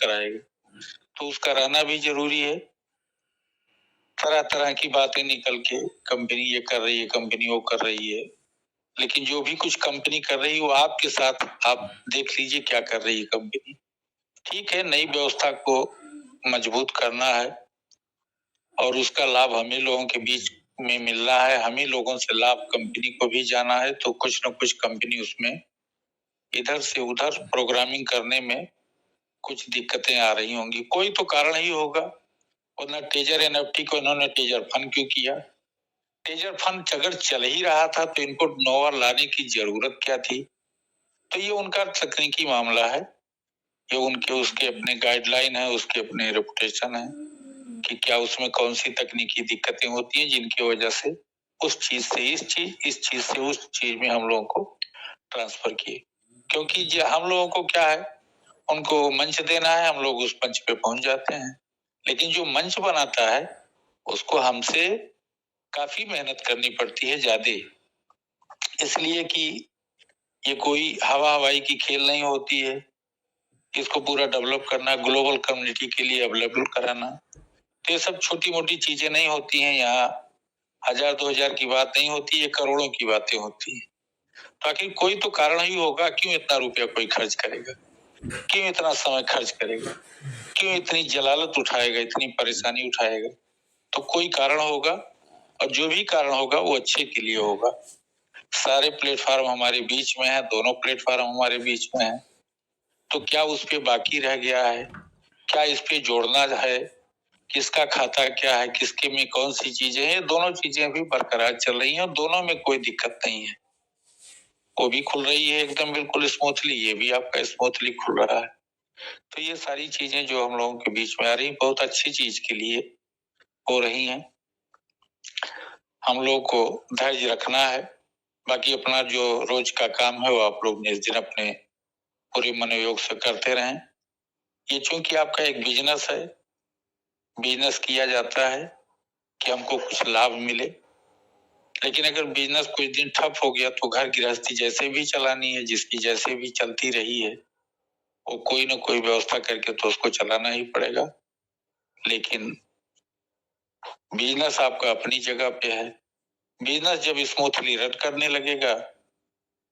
कराएगा? तो उसका रहना भी जरूरी है। तरह तरह की बातें निकल के कंपनी ये कर रही है, कंपनी वो कर रही है, लेकिन जो भी कुछ कंपनी कर रही है वो आपके साथ आप देख लीजिए क्या कर रही है कंपनी। ठीक है, नई व्यवस्था को मजबूत करना है और उसका लाभ हमें लोगों के बीच में मिलना है, हमें लोगों से लाभ कंपनी को भी जाना है, तो कुछ न कुछ कंपनी उसमें इधर से उधर प्रोग्रामिंग करने में कुछ दिक्कतें आ रही होंगी, कोई तो कारण ही होगा। वरना टेजर एनएफटी को इन्होंने टेजर फन क्यों किया? टेजर फन अगर चल ही रहा था तो इनको नोवर लाने की जरूरत क्या थी? तो ये उनका तकनीकी मामला है, ये उनके उसके अपने गाइडलाइन है, उसके अपने रेपुटेशन है कि क्या उसमें कौन सी तकनीकी दिक्कतें होती हैं जिनकी वजह से उस चीज से इस चीज से उस चीज में हम लोगों को ट्रांसफर किए। क्योंकि हम लोगों को क्या है, उनको मंच देना है, हम लोग उस मंच पे पहुंच जाते हैं, लेकिन जो मंच बनाता है उसको हमसे काफी मेहनत करनी पड़ती है ज्यादा, इसलिए कि ये कोई हवा हवाई की खेल नहीं होती है। इसको पूरा डेवलप करना, ग्लोबल कम्युनिटी के लिए अवेलेबल कराना, तो ये सब छोटी मोटी चीजें नहीं होती हैं। यहाँ 1000-2000 की बात नहीं होती, ये करोड़ों की बातें होती है। तो आखिर कोई तो कारण ही होगा, क्यों इतना रुपया कोई खर्च करेगा, क्यों इतना समय खर्च करेगा, क्यों इतनी जलालत उठाएगा, इतनी परेशानी उठाएगा? तो कोई कारण होगा, और जो भी कारण होगा वो अच्छे के लिए होगा। सारे प्लेटफॉर्म हमारे बीच में है, दोनों प्लेटफॉर्म हमारे बीच में है, तो क्या उस पे बाकी रह गया है, क्या इस पे जोड़ना है, किसका खाता क्या है, किसके में कौन सी चीजें हैं, दोनों चीजें भी बरकरार चल रही हैं और दोनों में कोई दिक्कत नहीं है। वो भी खुल रही है एकदम बिल्कुल स्मूथली, ये भी आपका स्मूथली खुल रहा है। तो ये सारी चीजें जो हम लोगों के बीच में आ रही, बहुत अच्छी चीज के लिए हो रही हैं। हम लोग को धैर्य रखना है, बाकी अपना जो रोज का काम है वो आप लोग इस दिन अपने पूरे मनोयोग से करते रहें। ये चूंकि आपका एक बिजनेस है, बिजनेस किया जाता है कि हमको कुछ लाभ मिले, लेकिन अगर बिजनेस कुछ दिन ठप हो गया तो घर गृहस्थी जैसे भी चलानी है, जिसकी जैसे भी चलती रही है, वो कोई ना कोई व्यवस्था करके तो उसको चलाना ही पड़ेगा। लेकिन बिजनेस आपका अपनी जगह पे है, बिजनेस जब स्मूथली रन करने लगेगा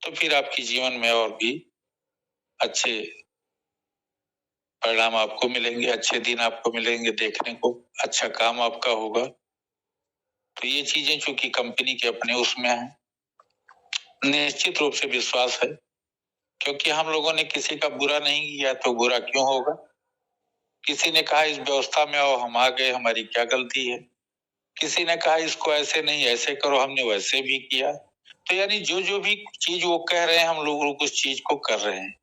तो फिर आपके जीवन में और भी अच्छे परिणाम आपको मिलेंगे, अच्छे दिन आपको मिलेंगे देखने को, अच्छा काम आपका होगा। तो ये चीजें चूंकि कंपनी के अपने उसमें है, निश्चित रूप से विश्वास है, क्योंकि हम लोगों ने किसी का बुरा नहीं किया तो बुरा क्यों होगा? किसी ने कहा इस व्यवस्था में आओ, हम आ गए, हमारी क्या गलती है? किसी ने कहा इसको ऐसे नहीं ऐसे करो, हमने वैसे भी किया। तो यानी जो जो भी चीज वो कह रहे हैं हम लोग उस चीज को कर रहे हैं।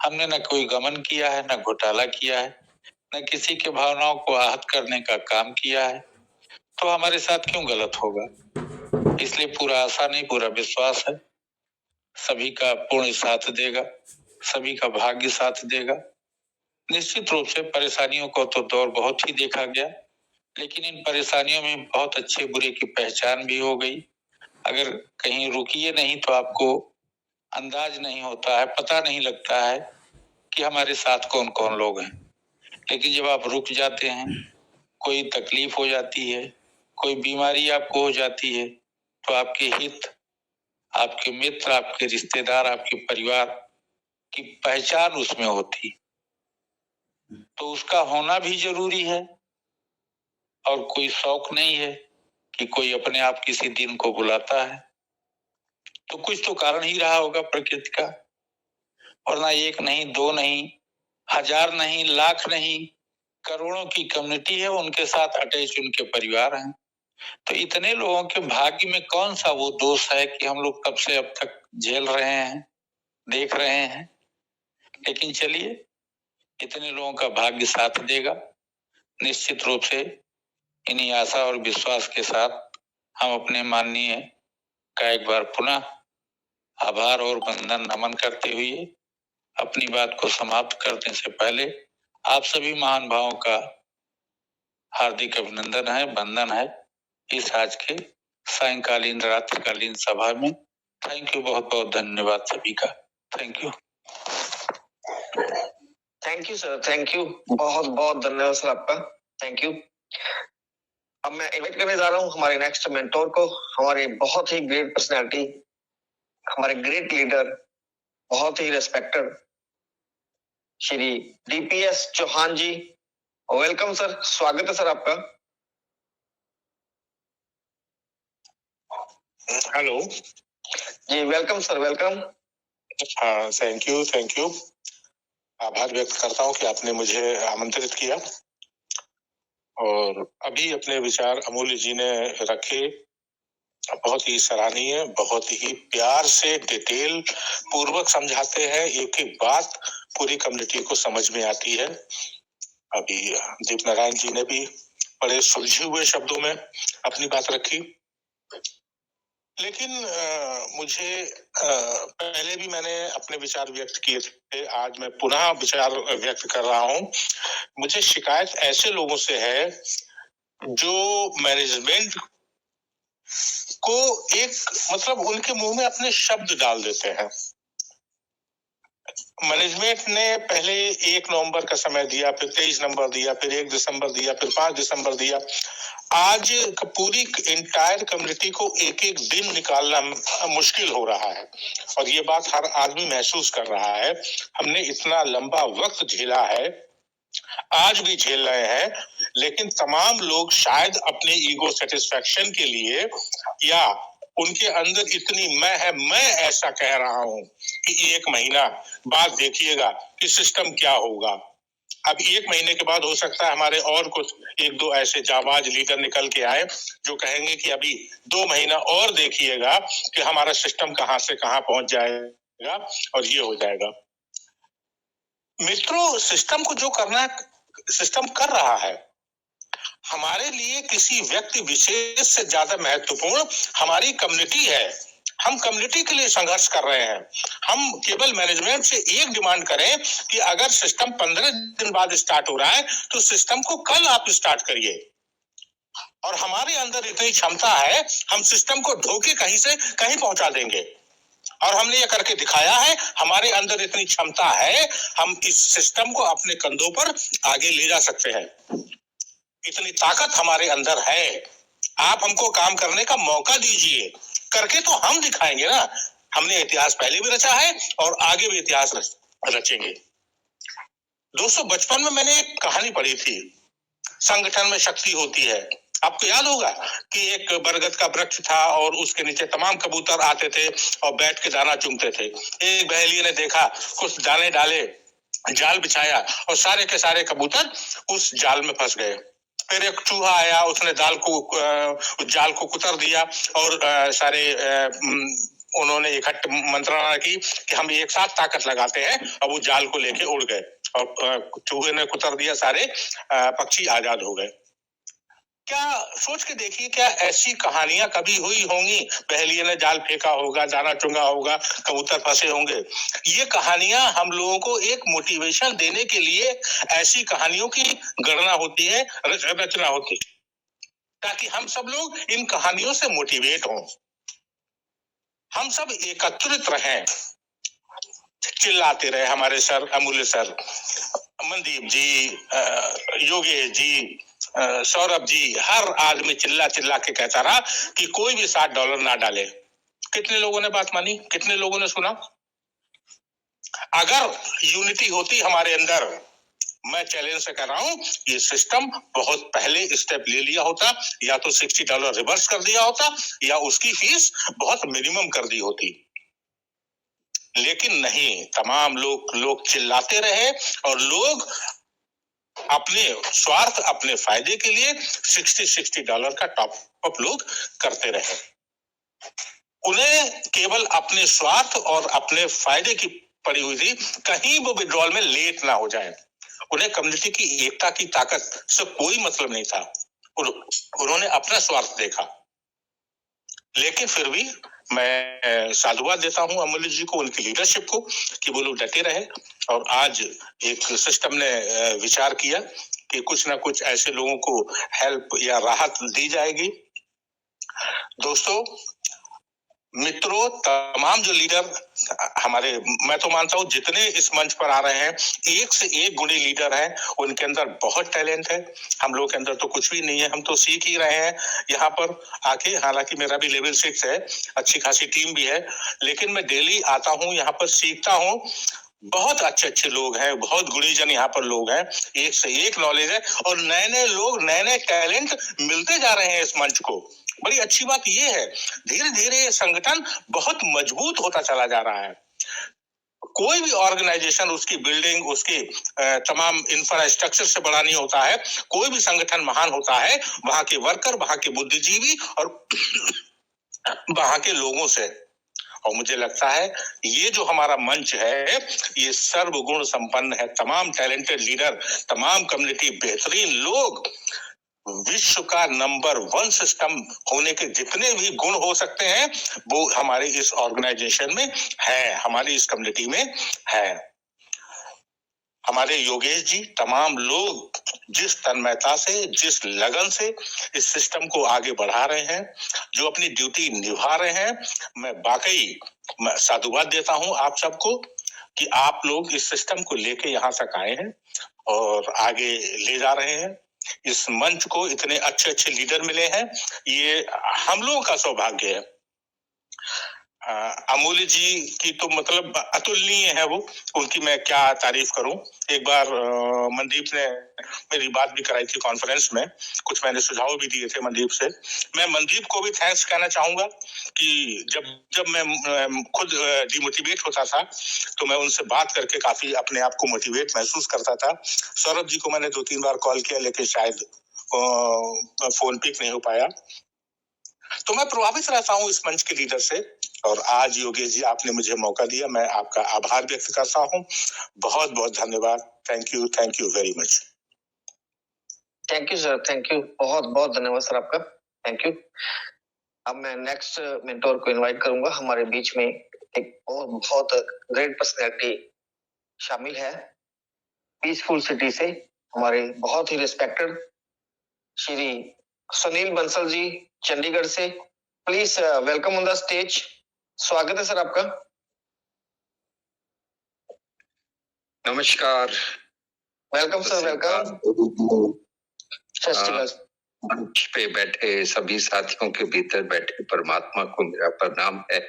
हमने न कोई गमन किया है, न घोटाला किया है, न किसी के भावनाओं को आहत करने का काम किया है, तो हमारे साथ क्यों गलत होगा? इसलिए पूरा आशा नहीं, पूरा विश्वास है, सभी का पूर्ण साथ देगा, सभी का भाग्य साथ देगा। निश्चित रूप से परेशानियों को तो दौर बहुत ही देखा गया, लेकिन इन परेशानियों में बहुत अच्छे बुरे की पहचान भी हो गई। अगर कहीं रुकिए नहीं तो आपको अंदाज नहीं होता है, पता नहीं लगता है कि हमारे साथ कौन कौन लोग हैं। लेकिन जब आप रुक जाते हैं, कोई तकलीफ हो जाती है, कोई बीमारी आपको हो जाती है, तो आपके हित, आपके मित्र, आपके रिश्तेदार, आपके परिवार की पहचान उसमें होती, तो उसका होना भी जरूरी है। और कोई शौक नहीं है कि कोई अपने आप किसी दिन को बुलाता है, तो कुछ तो कारण ही रहा होगा प्रकृति का। और ना एक नहीं, दो नहीं, हजार नहीं, लाख नहीं, करोड़ों की कम्युनिटी है, उनके साथ अटैच उनके परिवार हैं। तो इतने लोगों के भाग्य में कौन सा वो दोष है कि हम लोग तब से अब तक झेल रहे हैं, देख रहे हैं। लेकिन चलिए, इतने लोगों का भाग्य साथ देगा। निश्चित रूप से इन्हीं आशा और विश्वास के साथ हम अपने माननीय का एक बार पुनः आभार और वंदन नमन करते हुए अपनी बात को समाप्त करने से पहले आप सभी महान भावों का हार्दिक अभिनंदन है, वंदन है इस आज के सायंकालीन रात्रिकालीन सभा में। थैंक यू, बहुत बहुत धन्यवाद सभी का। Thank you. Thank you sir, thank you, बहुत बहुत धन्यवाद सर आपका, थैंक यू। अब मैं इनवाइट करने जा रहा हूँ हमारे नेक्स्ट मेंटोर को, हमारे बहुत ही ग्रेट पर्सनालिटी, हमारे ग्रेट लीडर, बहुत ही रेस्पेक्टेड श्री डीपीएस चौहान जी। वेलकम सर, स्वागत है सर आपका। हेलो जी, वेलकम सर, वेलकम। हाँ, थैंक यू, थैंक यू। आभार व्यक्त करता हूँ कि आपने मुझे आमंत्रित किया और अभी अपने विचार अमूल्य जी ने रखे। बहुत ही सराहनीय, बहुत ही प्यार से डिटेल पूर्वक समझाते हैं, एक एक बात पूरी कम्युनिटी को समझ में आती है। अभी दीप नारायण जी ने भी बड़े सुलझे हुए शब्दों में अपनी बात रखी, लेकिन मुझे पहले भी मैंने अपने विचार व्यक्त किए थे, आज मैं पुनः विचार व्यक्त कर रहा हूं। मुझे शिकायत ऐसे लोगों से है जो मैनेजमेंट को एक मतलब उनके मुंह में अपने शब्द डाल देते हैं। मैनेजमेंट ने पहले 1 नवंबर का समय दिया, फिर 23 नवंबर दिया, फिर 1 दिसंबर दिया, फिर 5 दिसंबर दिया। आज पूरी इंटायर कम्युनिटी को एक एक दिन निकालना मुश्किल हो रहा है और ये बात हर आदमी महसूस कर रहा है। हमने इतना लंबा वक्त झेला है, आज भी झेल रहे हैं, लेकिन तमाम लोग शायद अपने ईगो सेटिस्फेक्शन के लिए या उनके अंदर इतनी मैं है, मैं ऐसा कह रहा हूं कि 1 महीना बाद देखिएगा कि सिस्टम क्या होगा। अब 1 महीने के बाद हो सकता है हमारे और कुछ 1-2 ऐसे जाबाज लीडर निकल के आए जो कहेंगे कि अभी 2 महीना और देखिएगा कि हमारा सिस्टम कहां से कहां पहुंच जाएगा और ये हो जाएगा। मित्रों, सिस्टम को जो करना है सिस्टम कर रहा है। हमारे लिए किसी व्यक्ति विशेष से ज्यादा महत्वपूर्ण हमारी कम्युनिटी है। हम कम्युनिटी के लिए संघर्ष कर रहे हैं। हम केवल मैनेजमेंट से एक डिमांड करें कि अगर सिस्टम 15 दिन बाद स्टार्ट हो रहा है तो सिस्टम को कल आप स्टार्ट करिए। और हमारे अंदर इतनी क्षमता है, हम सिस्टम को ढोके कहीं से कहीं पहुंचा देंगे और हमने ये करके दिखाया है। हमारे अंदर इतनी क्षमता है, हम इस सिस्टम को अपने कंधों पर आगे ले जा सकते हैं। इतनी ताकत हमारे अंदर है। आप हमको काम करने का मौका दीजिए, करके तो हम दिखाएंगे ना। हमने इतिहास पहले भी रचा है और आगे भी इतिहास रचेंगे। दोस्तों, बचपन में मैंने एक कहानी पढ़ी थी, संगठन में शक्ति होती है। आपको याद होगा कि एक बरगद का वृक्ष था और उसके नीचे तमाम कबूतर आते थे और बैठ के दाना चुगते थे। एक बहेलिये ने देखा, कुछ दाने डाले, जाल बिछाया और सारे के सारे कबूतर उस जाल में फंस गए। फिर एक चूहा आया, उसने जाल को कुतर दिया और सारे उन्होंने इकट्ठ मंत्रणा की कि हम एक साथ ताकत लगाते हैं और वो जाल को लेके उड़ गए और चूहे ने कुतर दिया, सारे पक्षी आजाद हो गए। क्या सोच के देखिए, क्या ऐसी कहानियां कभी हुई होंगी? बहेलिये ने जाल फेंका होगा, दाना चुंगा होगा, कबूतर फंसे होंगे। ये कहानियां हम लोगों को एक मोटिवेशन देने के लिए ऐसी कहानियों की गणना होती है, रचना होती, ताकि हम सब लोग इन कहानियों से मोटिवेट हों, हम सब एकत्रित रहें, चिल्लाते रहे हमारे सर, अमूल्य सर, मनदीप जी, योगेश जी, सौरभ जी, हर आदमी चिल्ला चिल्ला के कहता रहा कि कोई भी $60 ना डाले। कितने लोगों ने बात मानी? कितने लोगों ने सुना? अगर यूनिटी होती हमारे अंदर, मैं चैलेंज से कर रहा हूं, ये सिस्टम बहुत पहले स्टेप ले लिया होता, या तो $60 रिवर्स कर दिया होता या उसकी फीस बहुत मिनिमम कर दी होती। लेकिन नहीं, तमाम लोग चिल्लाते रहे और लोग अपने स्वार्थ, अपने फायदे के लिए $60 का टॉप अप लोग करते रहे। उन्हें केवल अपने स्वार्थ और अपने फायदे की पड़ी हुई थी, कहीं वो विड्रॉल में लेट ना हो जाए। उन्हें कम्युनिटी की एकता की ताकत से कोई मतलब नहीं था, उन्होंने अपना स्वार्थ देखा। लेकिन फिर भी मैं साधुवाद देता हूं अमूल्य जी को, उनकी लीडरशिप को, कि वो लोग डटे रहे और आज एक सिस्टम ने विचार किया कि कुछ ना कुछ ऐसे लोगों को हेल्प या राहत दी जाएगी। दोस्तों, मित्रों, तमाम जो लीडर हमारे, मैं तो मानता हूं जितने इस मंच पर आ रहे हैं, एक से एक गुणी लीडर हैं, उनके अंदर बहुत टैलेंट है। हम लोग के अंदर तो कुछ भी नहीं है, हम तो सीख ही रहे हैं यहाँ पर आके। हालांकि मेरा भी लेवल 6 है, अच्छी खासी टीम भी है, लेकिन मैं डेली आता हूँ यहाँ पर, सीखता हूँ। बहुत अच्छे अच्छे लोग हैं, बहुत गुणीजन यहाँ पर लोग हैं, एक से एक नॉलेज है, और नए नए लोग, नए नए टैलेंट मिलते जा रहे हैं इस मंच को। बड़ी अच्छी बात ये है, धीरे धीरे ये संगठन बहुत मजबूत होता चला जा रहा है। कोई भी ऑर्गेनाइजेशन, उसकी बिल्डिंग, उसकी तमाम इंफ्रास्ट्रक्चर से बड़ा नहीं होता है। कोई भी संगठन महान होता है वहां के वर्कर, वहां के बुद्धिजीवी और वहां के लोगों से। और मुझे लगता है ये जो हमारा मंच है, ये सर्वगुण संपन्न है, तमाम टैलेंटेड लीडर, तमाम कम्युनिटी, बेहतरीन लोग, विश्व का नंबर 1 सिस्टम होने के जितने भी गुण हो सकते हैं वो हमारे इस ऑर्गेनाइजेशन में है, हमारी इस कम्युनिटी में है। हमारे योगेश जी, तमाम लोग जिस तन्मयता से, जिस लगन से इस सिस्टम को आगे बढ़ा रहे हैं, जो अपनी ड्यूटी निभा रहे हैं, मैं वाकई साधुवाद देता हूं आप सबको कि आप लोग इस सिस्टम को लेके यहाँ तक आए हैं और आगे ले जा रहे हैं। इस मंच को इतने अच्छे अच्छे लीडर मिले हैं, ये हम लोगों का सौभाग्य है। अमूल्य जी की तो मतलब अतुलनीय है वो, उनकी मैं क्या तारीफ करूं। एक बार मनदीप ने मेरी बात भी कराई थी कॉन्फ्रेंस में, कुछ मैंने सुझाव भी दिए थे मनदीप से। मैं मनदीप को भी थैंक्स कहना चाहूंगा कि जब मैं खुद डिमोटिवेट होता था तो मैं उनसे बात करके काफी अपने आप को मोटिवेट महसूस करता था। सौरभ जी को मैंने 2-3 बार कॉल किया, लेकिन शायद फोन पिक नहीं हो पाया। तो मैं प्रभावित रहता हूं इस मंच के लीडर से, और आज योगेश जी आपने मुझे मौका दिया, मैं आपका आभार व्यक्त करता हूं। बहुत बहुत धन्यवाद। Thank you very much. Thank you sir, thank you, बहुत बहुत धन्यवाद सर आपका, थैंक यू। अब मैं नेक्स्ट मेंटोर को इनवाइट करूंगा। हमारे बीच में एक बहुत ग्रेट पर्सनैलिटी शामिल है, पीसफुल सिटी से हमारे बहुत ही रिस्पेक्टेड श्री सुनील बंसल जी, चंडीगढ़ से। Please welcome on the stage. स्वागत है सर आपका। नमस्कार। Welcome sir, welcome. मंच पे बैठे सभी साथियों के भीतर बैठे परमात्मा को मेरा प्रणाम है।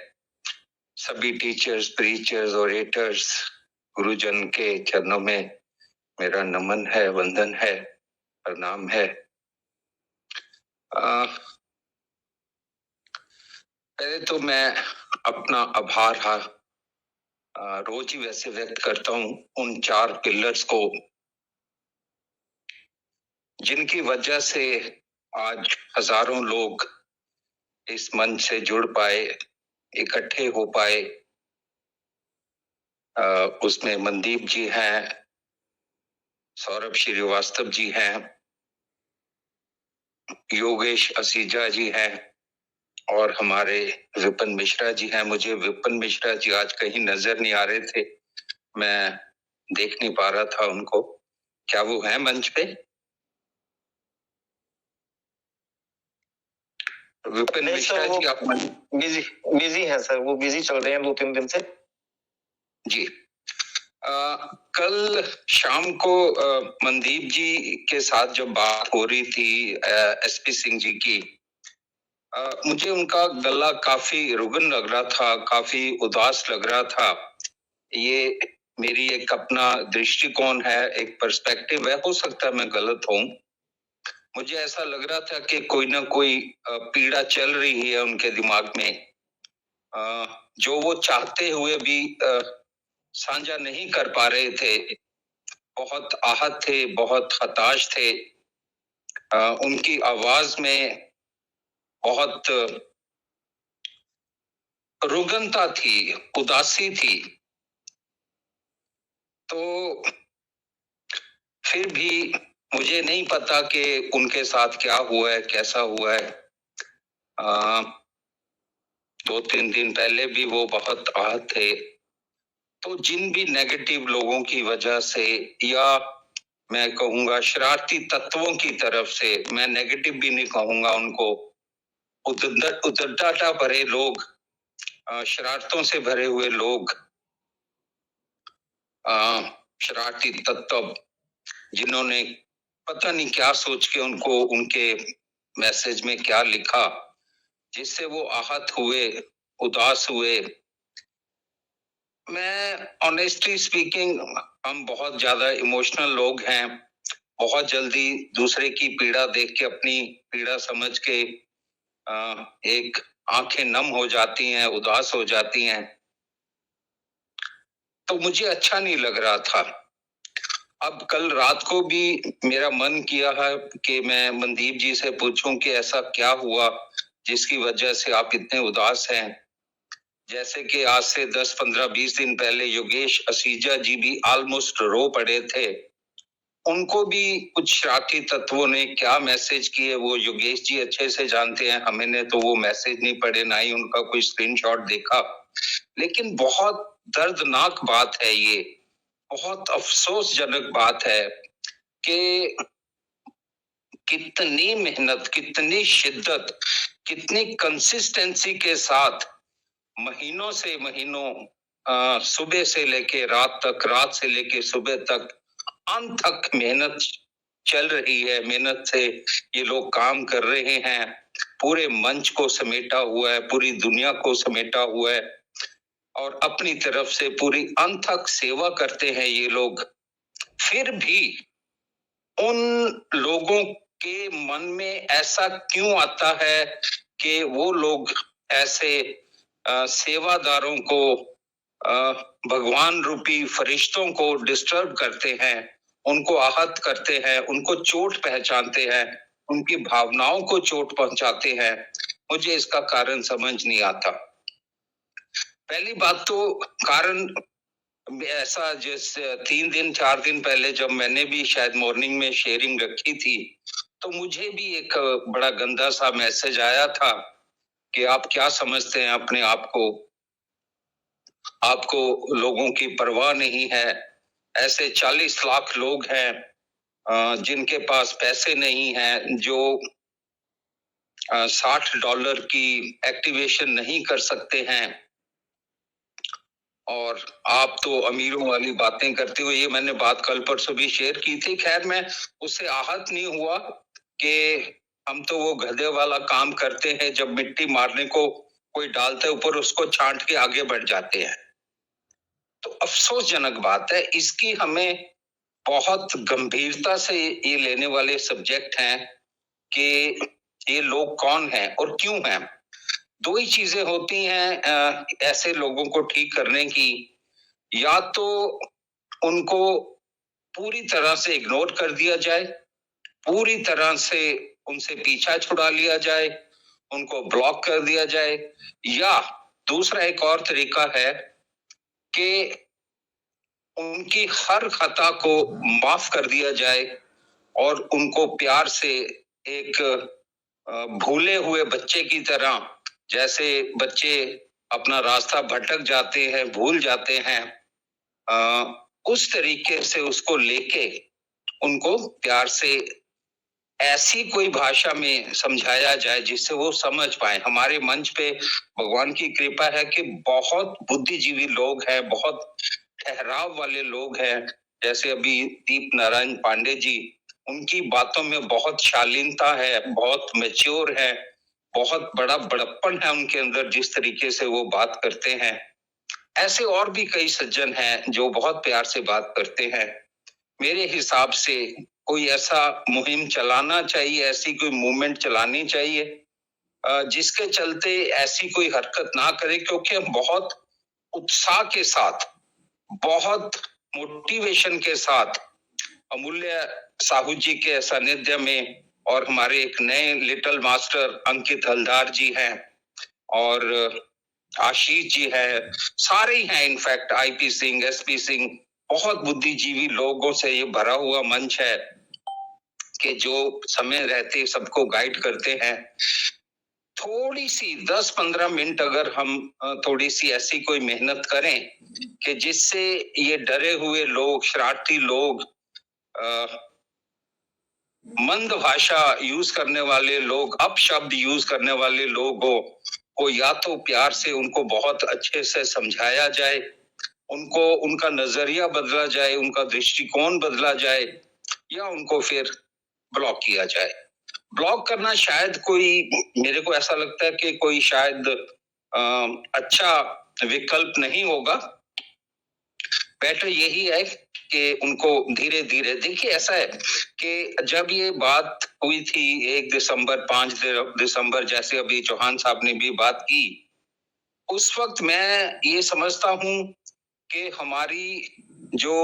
सभी टीचर्स, प्रीचर्स, ओरेटर्स, गुरुजन के चरणों में मेरा नमन है, वंदन है, प्रणाम है। पहले तो मैं अपना आभार रोज ही वैसे व्यक्त करता हूं उन 4 पिलर्स को जिनकी वजह से आज हजारों लोग इस मंच से जुड़ पाए, इकट्ठे हो पाए। उसमें मनदीप जी हैं, सौरभ श्रीवास्तव जी हैं, योगेश असीजा जी हैं और हमारे विपिन मिश्रा जी हैं। मुझे विपिन मिश्रा जी आज कहीं नजर नहीं आ रहे थे, मैं देख नहीं पा रहा था उनको। क्या वो हैं मंच पे? विपिन मिश्रा जी आप बिजी है सर, वो बिजी चल रहे हैं 2-3 दिन से जी। कल शाम को मनदीप जी के साथ जब बात हो रही थी एसपी सिंह जी की, मुझे उनका गला काफी रुगन लग रहा था, काफी उदास लग रहा था। ये मेरी एक अपना दृष्टिकोण है, एक पर्सपेक्टिव है, हो सकता है मैं गलत हूं। मुझे ऐसा लग रहा था कि कोई ना कोई पीड़ा चल रही है उनके दिमाग में, जो वो चाहते हुए भी साझा नहीं कर पा रहे थे। बहुत आहत थे, बहुत हताश थे। उनकी आवाज में बहुत रुग्णता थी, उदासी थी। तो फिर भी मुझे नहीं पता कि उनके साथ क्या हुआ है, कैसा हुआ है। 2-3 दिन पहले भी वो बहुत आहत थे। तो जिन भी नेगेटिव लोगों की वजह से, या मैं कहूंगा शरारती तत्वों की तरफ से, मैं नेगेटिव भी नहीं कहूंगा उनको, उद्दंडता भरे लोग शरारतों से भरे हुए लोग, शरारती तत्व, जिन्होंने पता नहीं क्या सोच के उनको उनके मैसेज में क्या लिखा, जिससे वो आहत हुए, उदास हुए। मैं ऑनेस्टली स्पीकिंग, हम बहुत ज्यादा इमोशनल लोग हैं, बहुत जल्दी दूसरे की पीड़ा देख के अपनी पीड़ा समझ के एक आंखें नम हो जाती हैं, उदास हो जाती हैं। तो मुझे अच्छा नहीं लग रहा था। अब कल रात को भी मेरा मन किया है कि मैं मनदीप जी से पूछूं कि ऐसा क्या हुआ जिसकी वजह से आप इतने उदास हैं। जैसे कि आज से 10, 15, 20 दिन पहले योगेश असीजा जी भी ऑलमोस्ट रो पड़े थे। उनको भी कुछ शरारती तत्वों ने क्या मैसेज किए वो योगेश जी अच्छे से जानते हैं। हमने तो वो मैसेज नहीं पढ़े, ना ही उनका कोई स्क्रीनशॉट देखा। लेकिन बहुत दर्दनाक बात है ये, बहुत अफसोसजनक बात है कि कितनी मेहनत, कितनी शिद्दत, कितनी कंसिस्टेंसी के साथ महीनों से महीनों, सुबह से लेके रात तक, रात से लेके सुबह तक, अंत तक मेहनत चल रही है। मेहनत से ये लोग काम कर रहे हैं, पूरे मंच को समेटा हुआ है, पूरी दुनिया को समेटा हुआ है और अपनी तरफ से पूरी अंत तक सेवा करते हैं ये लोग। फिर भी उन लोगों के मन में ऐसा क्यों आता है कि वो लोग ऐसे सेवादारों को, भगवान रूपी फरिश्तों को डिस्टर्ब करते हैं, उनको आहत करते हैं, उनको चोट पहुंचाते हैं, उनकी भावनाओं को चोट पहुंचाते हैं। मुझे इसका कारण समझ नहीं आता। पहली बात तो कारण ऐसा, जैसे 3 दिन 4 दिन पहले जब मैंने भी शायद मॉर्निंग में शेयरिंग रखी थी, तो मुझे भी एक बड़ा गंदा सा मैसेज आया था कि आप क्या समझते हैं अपने आप को, आपको लोगों की परवाह नहीं है। ऐसे 40 लाख लोग हैं जिनके पास पैसे नहीं हैं, जो $60 की एक्टिवेशन नहीं कर सकते हैं, और आप तो अमीरों वाली बातें करते हो। ये मैंने बात कल परसों भी शेयर की थी। खैर, मैं उससे आहत नहीं हुआ कि हम तो वो गधे वाला काम करते हैं, जब मिट्टी मारने को कोई डालता है ऊपर, उसको छांट के आगे बढ़ जाते हैं। तो अफसोसजनक बात है, इसकी हमें बहुत गंभीरता से ये लेने वाले सब्जेक्ट हैं कि ये लोग कौन हैं और क्यों हैं। 2 ही चीजें होती हैं ऐसे लोगों को ठीक करने की, या तो उनको पूरी तरह से इग्नोर कर दिया जाए, पूरी तरह से उनसे पीछा छुड़ा लिया जाए, उनको ब्लॉक कर दिया जाए, या दूसरा एक और तरीका है कि उनकी हर खता को माफ कर दिया जाए और उनको प्यार से एक भूले हुए बच्चे की तरह, जैसे बच्चे अपना रास्ता भटक जाते हैं, भूल जाते हैं, उस तरीके से उसको लेके उनको प्यार से ऐसी कोई भाषा में समझाया जाए जिससे वो समझ पाए। हमारे मंच पे भगवान की कृपा है कि बहुत बुद्धिजीवी लोग हैं, बहुत ठहराव वाले लोग हैं। जैसे अभी दीप नारायण पांडे जी, उनकी बातों में बहुत शालीनता है, बहुत मैच्योर है, बहुत बड़ा बड़प्पन है उनके अंदर, जिस तरीके से वो बात करते हैं। ऐसे और भी कई सज्जन हैं जो बहुत प्यार से बात करते हैं। मेरे हिसाब से कोई ऐसा मुहिम चलाना चाहिए, ऐसी कोई मूवमेंट चलानी चाहिए जिसके चलते ऐसी कोई हरकत ना करे, क्योंकि हम बहुत उत्साह के साथ, बहुत मोटिवेशन के साथ अमूल्य साहू जी के सानिध्य में, और हमारे एक नए लिटिल मास्टर अंकित हलदार जी हैं और आशीष जी है, सारे ही हैं, in fact IP Singh, SP Singh, बहुत बुद्धिजीवी लोगों से ये भरा हुआ मंच है कि जो समय रहते सबको गाइड करते हैं। थोड़ी सी 10-15 मिनट अगर हम थोड़ी सी ऐसी कोई मेहनत करें कि जिससे ये डरे हुए लोग, शरारती लोग, मंद भाषा यूज करने वाले लोग, अपशब्द यूज करने वाले लोग हो, को या तो प्यार से उनको बहुत अच्छे से समझाया जाए, उनको उनका नजरिया बदला जाए, उनका दृष्टिकोण बदला जाए, या उनको फिर ब्लॉक किया जाए। ब्लॉक करना शायद कोई, मेरे को ऐसा लगता है कि कोई शायद अच्छा विकल्प नहीं होगा। बेटर यही है कि उनको धीरे धीरे, देखिए ऐसा है कि जब ये बात हुई थी 1 दिसंबर 5 दिसंबर, जैसे अभी चौहान साहब ने भी बात की, उस वक्त मैं ये समझता हूं कि हमारी जो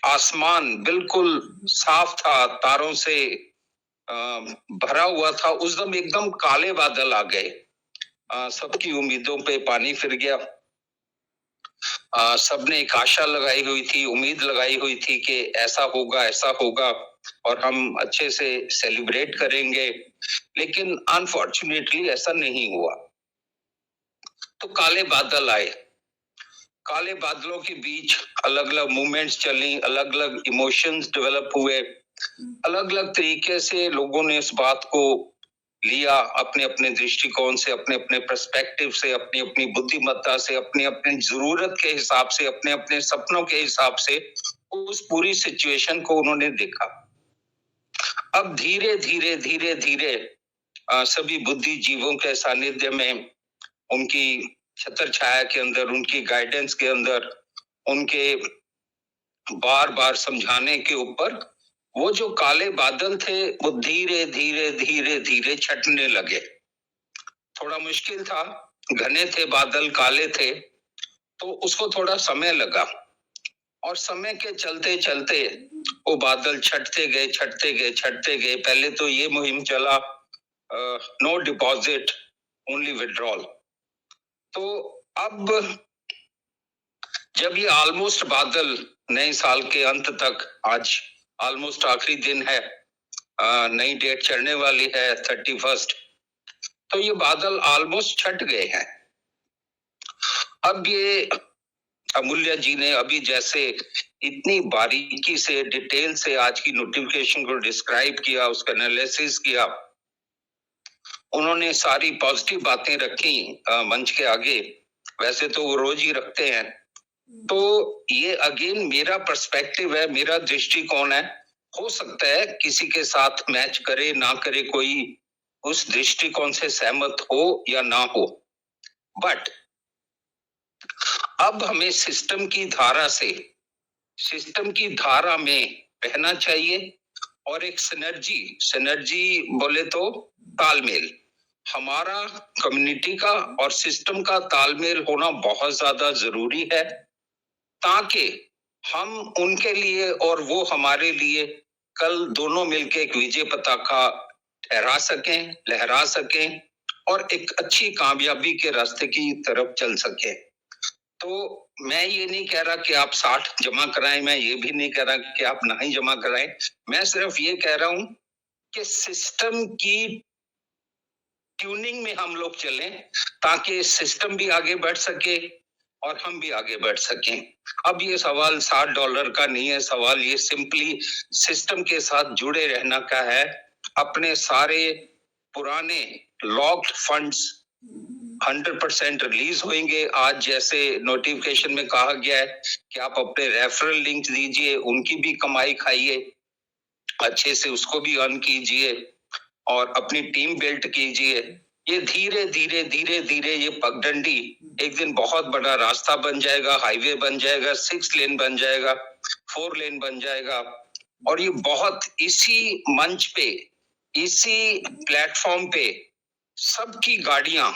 आसमान बिल्कुल साफ था, तारों से भरा हुआ था, उस दम एकदम काले बादल आ गए। सबकी उम्मीदों पे पानी फिर गया। सबने एक आशा लगाई हुई थी, उम्मीद लगाई हुई थी कि ऐसा होगा और हम अच्छे से सेलिब्रेट करेंगे, लेकिन अनफॉर्चुनेटली ऐसा नहीं हुआ। तो काले बादल आए, काले बादलों के बीच अलग अलग मूवमेंट्स चली, अलग अलग इमोशंस डेवलप हुए, अलग अलग तरीके से लोगों ने इस बात को लिया, अपने अपने दृष्टिकोण से, अपने अपने पर्सपेक्टिव से, अपनी अपनी बुद्धिमत्ता से, अपनी अपनी जरूरत के हिसाब से, अपने अपने सपनों के हिसाब से उस पूरी सिचुएशन को उन्होंने देखा। अब धीरे धीरे धीरे धीरे सभी बुद्धिजीवों के सानिध्य में, उनकी छत्र छाया के अंदर, उनकी गाइडेंस के अंदर, उनके बार बार समझाने के ऊपर, वो जो काले बादल थे वो धीरे धीरे धीरे धीरे छटने लगे। थोड़ा मुश्किल था, घने थे बादल, काले थे, तो उसको थोड़ा समय लगा, और समय के चलते चलते वो बादल छटते गए। पहले तो ये मुहिम चला नो डिपॉजिट ओनली विड्रॉल। तो अब जब ये ऑलमोस्ट बादल नए साल के अंत तक, आज ऑलमोस्ट आखिरी दिन है, नई डेट चढ़ने वाली है 31, तो ये बादल ऑलमोस्ट छट गए हैं। अब ये अमूल्य जी ने अभी जैसे इतनी बारीकी से, डिटेल से आज की नोटिफिकेशन को डिस्क्राइब किया, उसका एनालिसिस किया, उन्होंने सारी पॉजिटिव बातें रखी मंच के आगे, वैसे तो वो रोज ही रखते हैं। तो ये अगेन मेरा पर्सपेक्टिव है, मेरा दृष्टिकोण है। हो सकता है किसी के साथ मैच करे ना करे, कोई उस दृष्टिकोण से सहमत हो या ना हो, बट अब हमें सिस्टम की धारा से, सिस्टम की धारा में रहना चाहिए, और एक सिनर्जी बोले तो तालमेल, हमारा कम्युनिटी का और सिस्टम का तालमेल होना बहुत ज्यादा जरूरी है, ताकि हम उनके लिए और वो हमारे लिए कल दोनों मिलकर एक विजय पताका ठहरा सकें, लहरा सकें, और एक अच्छी कामयाबी के रास्ते की तरफ चल सके। तो मैं ये नहीं कह रहा कि आप 60 जमा कराएं, मैं ये भी नहीं कह रहा कि आप ना ही जमा कराएं, मैं सिर्फ ये कह रहा हूं कि सिस्टम की ट्यूनिंग में हम लोग चलें, ताकि सिस्टम भी आगे बढ़ सके और हम भी आगे बढ़ सकें। अब ये सवाल $60 का नहीं है, सवाल ये सिंपली सिस्टम के साथ जुड़े रहना का है। अपने सारे पुराने लॉक्ड फंड्स 100% रिलीज होंगे। आज जैसे नोटिफिकेशन में कहा गया है कि आप अपने रेफरल लिंक दीजिए, उनकी भी कमाई खाइए, अच्छे से उसको भी अर्न कीजिए और अपनी टीम बिल्ड कीजिए। ये धीरे धीरे धीरे धीरे ये पगडंडी एक दिन बहुत बड़ा रास्ता बन जाएगा, हाईवे बन जाएगा, 6 लेन बन जाएगा, 4 लेन बन जाएगा, और ये बहुत इसी मंच पे, इसी प्लेटफॉर्म पे सबकी गाड़ियां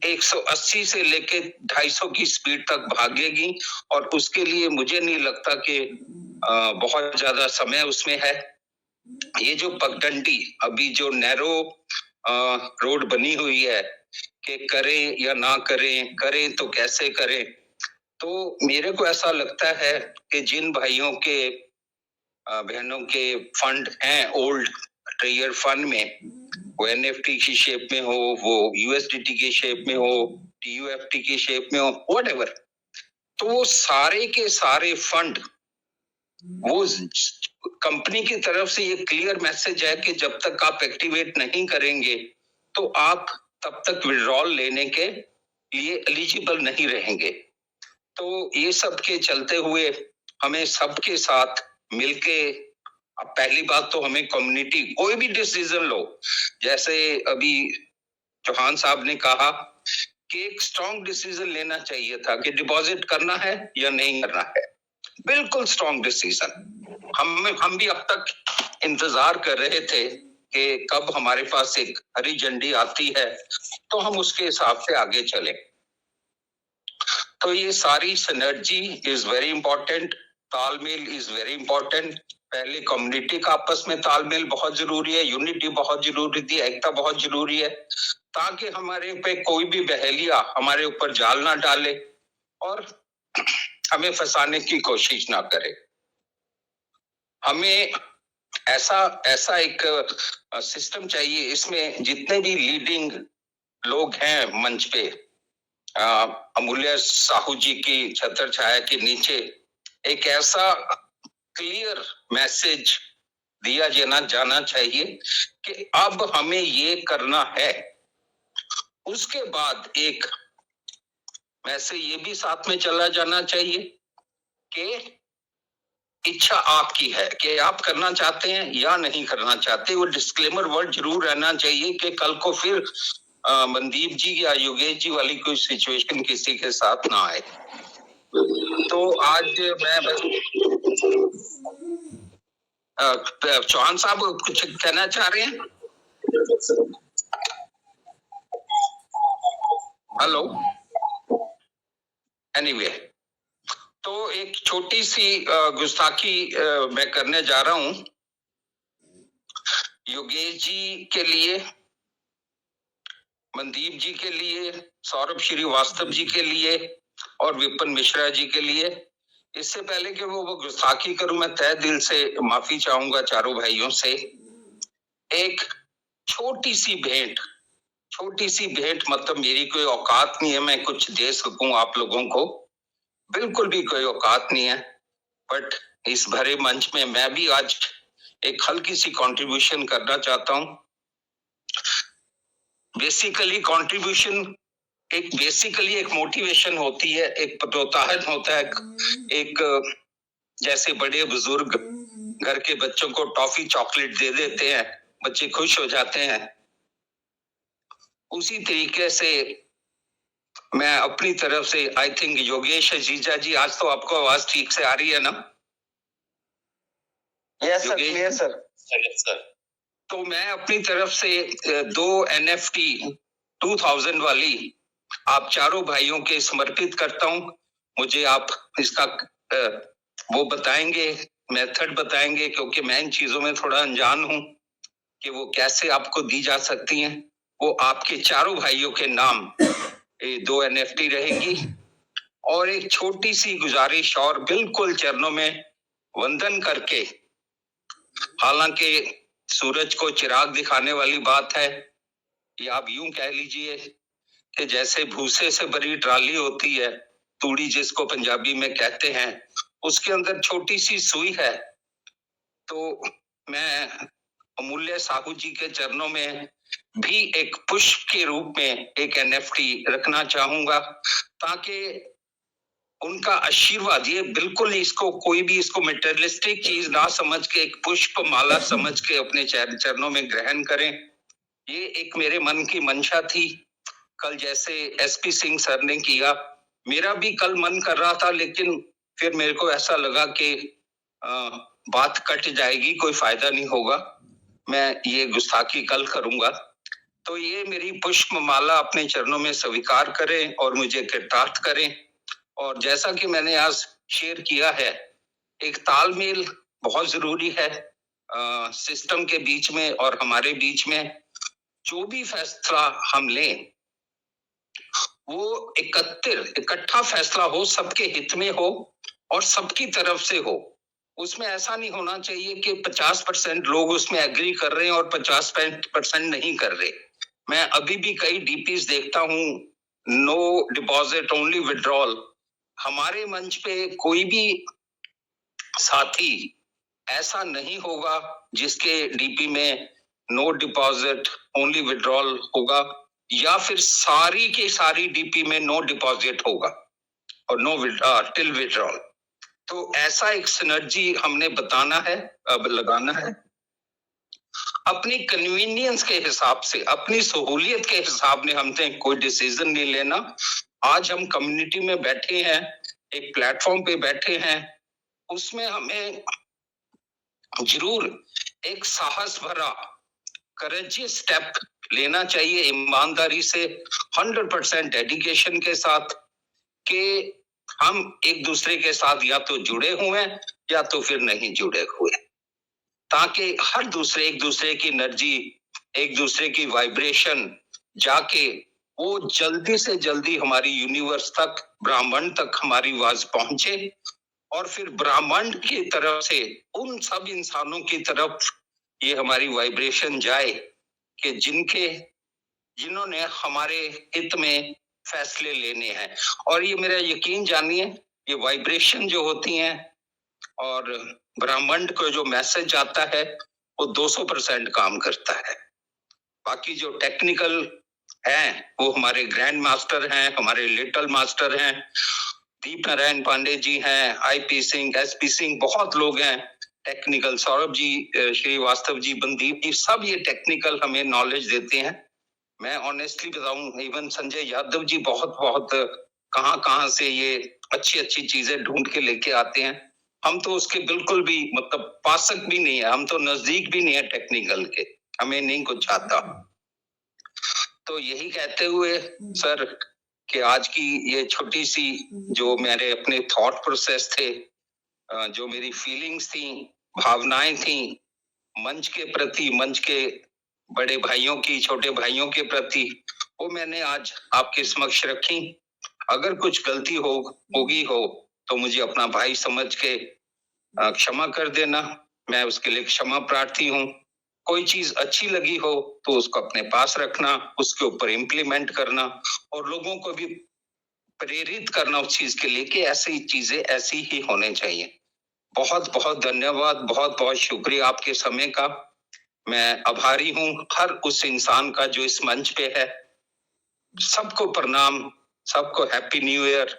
180 से लेके 250 की स्पीड तक भागेगी, और उसके लिए मुझे नहीं लगता कि बहुत ज्यादा समय उसमें है। ये जो पगडंडी अभी जो नैरो रोड बनी हुई है कि करें या ना करें, करें तो कैसे करें, तो मेरे को ऐसा लगता है कि जिन भाइयों के बहनों के फंड हैं ओल्ड ट्रेयर फंड में, वो एनएफटी की शेप में हो, वो यूएसडीटी की शेप में हो, टीयूएफटी की शेप में हो, व्हाटएवर, तो वो सारे के सारे फंड, वो कंपनी की तरफ से ये क्लियर मैसेज है कि जब तक आप एक्टिवेट नहीं करेंगे तो आप तब तक विड्रॉल लेने के लिए एलिजिबल नहीं रहेंगे। तो ये सब के चलते हुए हमें सबके साथ मिलके, अब पहली बात तो हमें कम्युनिटी, कोई भी डिसीजन लो, जैसे अभी चौहान साहब ने कहा कि एक स्ट्रॉन्ग डिसीजन लेना चाहिए था कि डिपॉजिट करना है या नहीं करना है, बिल्कुल स्ट्रॉन्ग डिसीजन। हम भी अब तक इंतजार कर रहे थे कि कब हमारे पास एक हरी झंडी आती है तो हम उसके हिसाब से आगे चले। तो ये सारी सिनर्जी इज वेरी इंपॉर्टेंट, तालमेल इज वेरी इंपॉर्टेंट। पहले कम्युनिटी का आपस में तालमेल बहुत जरूरी है, यूनिटी बहुत जरूरी थी, एकता बहुत जरूरी है, ताकि हमारे पे कोई भी बहेलिया हमारे ऊपर जाल ना डाले और हमें फंसाने की कोशिश ना करे। हमें ऐसा एक सिस्टम चाहिए, इसमें जितने भी लीडिंग लोग हैं मंच पे, अमूल्य साहू जी की छत्र छाया के नीचे एक ऐसा क्लियर मैसेज दिया जाना चाहिए कि अब हमें ये करना है। उसके बाद एक मैसेज ये भी साथ में चला जाना चाहिए कि इच्छा आपकी है कि आप करना चाहते हैं या नहीं करना चाहते। वो डिस्क्लेमर वर्ड जरूर रहना चाहिए कि कल को फिर मनदीप जी या योगेश जी वाली कोई सिचुएशन किसी के साथ ना आए। तो आज मैं बस चौहान साहब कुछ कहना चाह रहे हैं? हेलो, एनीवे, तो एक छोटी सी गुस्ताखी मैं करने जा रहा हूं योगेश जी के लिए, मनदीप जी के लिए, सौरभ श्रीवास्तव जी के लिए और विपिन मिश्रा जी के लिए। इससे पहले कि वो गुस्ताखी करूं, मैं तहे दिल से माफी चाहूंगा चारों भाइयों से। एक छोटी सी भेंट, मतलब मेरी कोई औकात नहीं है मैं कुछ दे सकूं आप लोगों को, बिल्कुल भी कोई औकात नहीं है, बट इस भरे मंच में मैं भी आज एक हल्की सी कंट्रीब्यूशन करना चाहता हूं। बेसिकली कंट्रीब्यूशन एक मोटिवेशन होती है, एक प्रोत्साहन होता है, एक जैसे बड़े बुजुर्ग घर के बच्चों को टॉफी चॉकलेट दे देते हैं, बच्चे खुश हो जाते हैं, उसी तरीके से मैं अपनी तरफ से, आई थिंक योगेश जीजा जी, आज तो आपको आवाज ठीक से आ रही है ना? Yes sir, clear sir. Sir, तो मैं अपनी तरफ से 2 NFT 2000 वाली आप चारों भाइयों के समर्पित करता हूं। मुझे आप इसका वो बताएंगे, मेथड बताएंगे, क्योंकि मैं इन चीजों में थोड़ा अनजान हूं कि वो कैसे आपको दी जा सकती हैं। वो आपके चारों भाइयों के नाम 2 NFT रहेंगी। और एक छोटी सी गुजारिश और बिल्कुल चरणों में वंदन करके, हालांकि सूरज को चिराग दिखाने वाली बात है, या आप यूं कह लीजिए कि जैसे भूसे से भरी ट्राली होती है, तूड़ी जिसको पंजाबी में कहते हैं, उसके अंदर छोटी सी सुई है। तो मैं अमूल्य साहू जी के चरणों में भी एक पुष्प के रूप में एक NFT रखना चाहूंगा, ताकि उनका आशीर्वाद, ये बिल्कुल इसको कोई भी इसको मेटेरियलिस्टिक चीज ना समझ के, एक पुष्प माला समझ के अपने चरणों में ग्रहण करें। ये एक मेरे मन की मंशा थी। कल जैसे SP सिंह सर ने किया, मेरा भी कल मन कर रहा था, लेकिन फिर मेरे को ऐसा लगा कि बात कट जाएगी, कोई फायदा नहीं होगा, मैं ये गुस्ताखी कल करूंगा। तो ये मेरी पुष्प माला अपने चरणों में स्वीकार करें और मुझे कृतार्थ करें। और जैसा कि मैंने आज शेयर किया है, एक तालमेल बहुत जरूरी है सिस्टम के बीच में और हमारे बीच में। जो भी फैसला हम लें वो इकट्ठा फैसला हो, सबके हित में हो और सबकी तरफ से हो। उसमें ऐसा नहीं होना चाहिए कि 50% लोग उसमें एग्री कर रहे हैं और 50% नहीं कर रहे। मैं अभी भी कई DPs देखता हूं, नो डिपॉजिट ओनली विड्रॉल। हमारे मंच पे कोई भी साथी ऐसा नहीं होगा जिसके DP में नो डिपॉजिट ओनली विड्रॉल होगा। या फिर सारी की सारी डीपी में नो डिपॉजिट होगा और नो टिल विड्रॉल। तो ऐसा एक सिनर्जी हमने बताना है, अब लगाना है। अपनी कन्वीनियंस के हिसाब से, अपनी सहूलियत के हिसाब में हमने कोई डिसीजन नहीं लेना। आज हम कम्युनिटी में बैठे हैं, एक प्लेटफॉर्म पे बैठे हैं, उसमें हमें जरूर एक साहस भरा करेजियस स्टेप लेना चाहिए, ईमानदारी से 100% डेडिकेशन के साथ, कि हम एक दूसरे के साथ या तो जुड़े हुए हैं या तो फिर नहीं जुड़े हुए, ताकि हर दूसरे एक दूसरे की एनर्जी, एक दूसरे की वाइब्रेशन जाके वो जल्दी से जल्दी हमारी यूनिवर्स तक, ब्रह्मांड तक हमारी आवाज पहुंचे, और फिर ब्रह्मांड की तरफ से उन सब इंसानों की तरफ ये हमारी वाइब्रेशन जाए कि जिन्होंने हमारे हित में फैसले लेने हैं। और ये मेरा यकीन जानिए, ये वाइब्रेशन जो होती हैं और ब्रह्मांड को जो मैसेज आता है वो 200% काम करता है। बाकी जो टेक्निकल हैं वो हमारे ग्रैंड मास्टर हैं, हमारे लिटिल मास्टर हैं, दीप नारायण पांडे जी हैं, आईपी सिंह, एसपी सिंह, बहुत लोग हैं टेक्निकल, सौरभ जी, श्रीवास्तव जी, बंदीप जी, सब ये टेक्निकल हमें नॉलेज देते हैं। मैं ऑनेस्टली बताऊं, इवन संजय यादव जी बहुत बहुत कहां से ये अच्छी अच्छी चीजें ढूंढ के लेके आते हैं। हम तो उसके बिल्कुल भी मतलब पासक भी नहीं है, हम तो नजदीक भी नहीं है टेक्निकल के, हमें नहीं कुछ आता। तो यही कहते हुए सर कि आज की ये छोटी सी जो मेरे अपने थॉट प्रोसेस थे, जो मेरी फीलिंग्स थी, भावनाएं थी मंच के प्रति, मंच के बड़े भाइयों की, छोटे भाइयों के प्रति, वो मैंने आज आपके समक्ष रखी। अगर कुछ गलती होगी हो तो मुझे अपना भाई समझ के क्षमा कर देना, मैं उसके लिए क्षमा प्रार्थी हूँ। कोई चीज अच्छी लगी हो तो उसको अपने पास रखना, उसके ऊपर इम्प्लीमेंट करना और लोगों को भी प्रेरित करना उस चीज के लिए कि ऐसी चीजें ऐसी ही होने चाहिए। बहुत बहुत धन्यवाद, बहुत बहुत शुक्रिया आपके समय का। मैं आभारी हूँ हर उस इंसान का जो इस मंच पे है। सबको प्रणाम, सबको हैप्पी न्यू ईयर।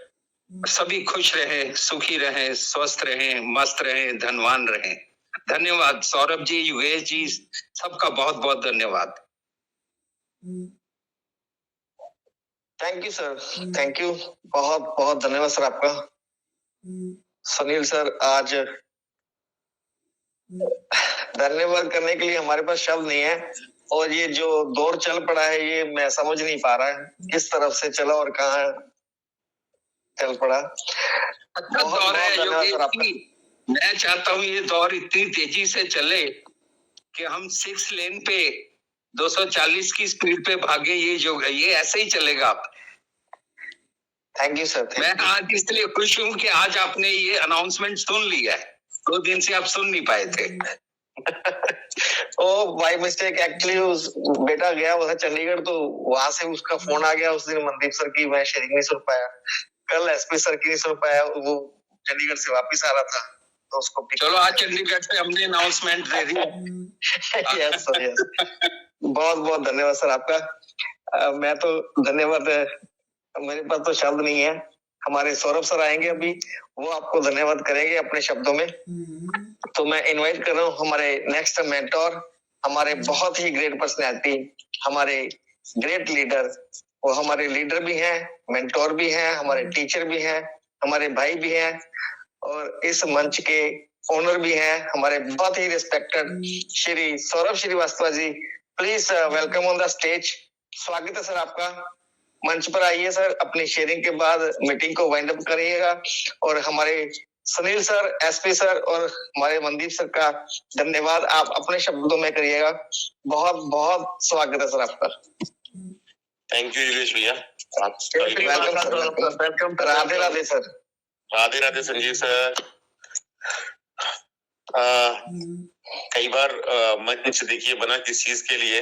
सभी खुश रहे, सुखी रहे, स्वस्थ रहे, मस्त रहे, धनवान रहे। धन्यवाद सौरभ जी, युगेश जी, सबका बहुत बहुत धन्यवाद। Thank you sir, thank you, बहुत बहुत धन्यवाद सर आपका। सुनील सर, आज धन्यवाद करने के लिए हमारे पास शब्द नहीं है, और ये जो दौर चल पड़ा है ये मैं समझ नहीं पा रहा है किस तरफ से चला और कहाँ चल पड़ा। अच्छा दौर है योगेश जी, मैं चाहता हूँ ये दौर इतनी तेजी से चले कि हम 6 लेन पे 240 की स्पीड पे भागे, ये ऐसे ही चलेगा। Thank you sir. मैं आज इसलिए खुश हूँ कि आज आपने ये अनाउंसमेंट सुन लिया है, 2 दिन से आप सुन नहीं पाए थे। ओ बाय मिस्टेक, एक्चुअली उस बेटा गया उधर चंडीगढ़, तो वहां से उसका फोन आ गया उस दिन मनदीप सर की, मैं शेयरिंग नहीं सुन पाया। कल एसपी सर की नहीं सुन पाया, वो चंडीगढ़ से वापस आ रहा था तो उसको चलो आज चंडीगढ़ से हमने अनाउंसमेंट दे दी। Yes sir, yes. बहुत बहुत धन्यवाद सर आपका। मैं तो धन्यवाद, मेरे पास तो शब्द नहीं है। हमारे सौरभ सर आएंगे अभी, वो आपको धन्यवाद करेंगे अपने शब्दों में। तो मैं इनवाइट कर रहा हूँ हमारे नेक्स्ट मेंटोर, हमारे बहुत ही ग्रेट पर्सनैलिटी, हमारे ग्रेट लीडर। वो हमारे लीडर भी हैं, मेंटोर भी हैं, हमारे टीचर भी हैं, हमारे भाई भी हैं, और इस मंच के ओनर भी हैं, हमारे बहुत ही respected Shri Saurabh Srivastava ji. Please welcome on the stage. स्वागत है सर आपका, मंच पर आइए सर। अपनी शेयरिंग के बाद मीटिंग को वाइंड अप करिएगा, और हमारे सुनील सर, एसपी सर और हमारे मनदीप सर का धन्यवाद आप अपने शब्दों में करिएगा। बहुत बहुत स्वागत है सर आपका। थैंक यू योगेश भैया। Welcome, Radhe Radhe sir. Radhe Radhe Sanjeev sir. कई बार मंच देखिए बना किस चीज के लिए,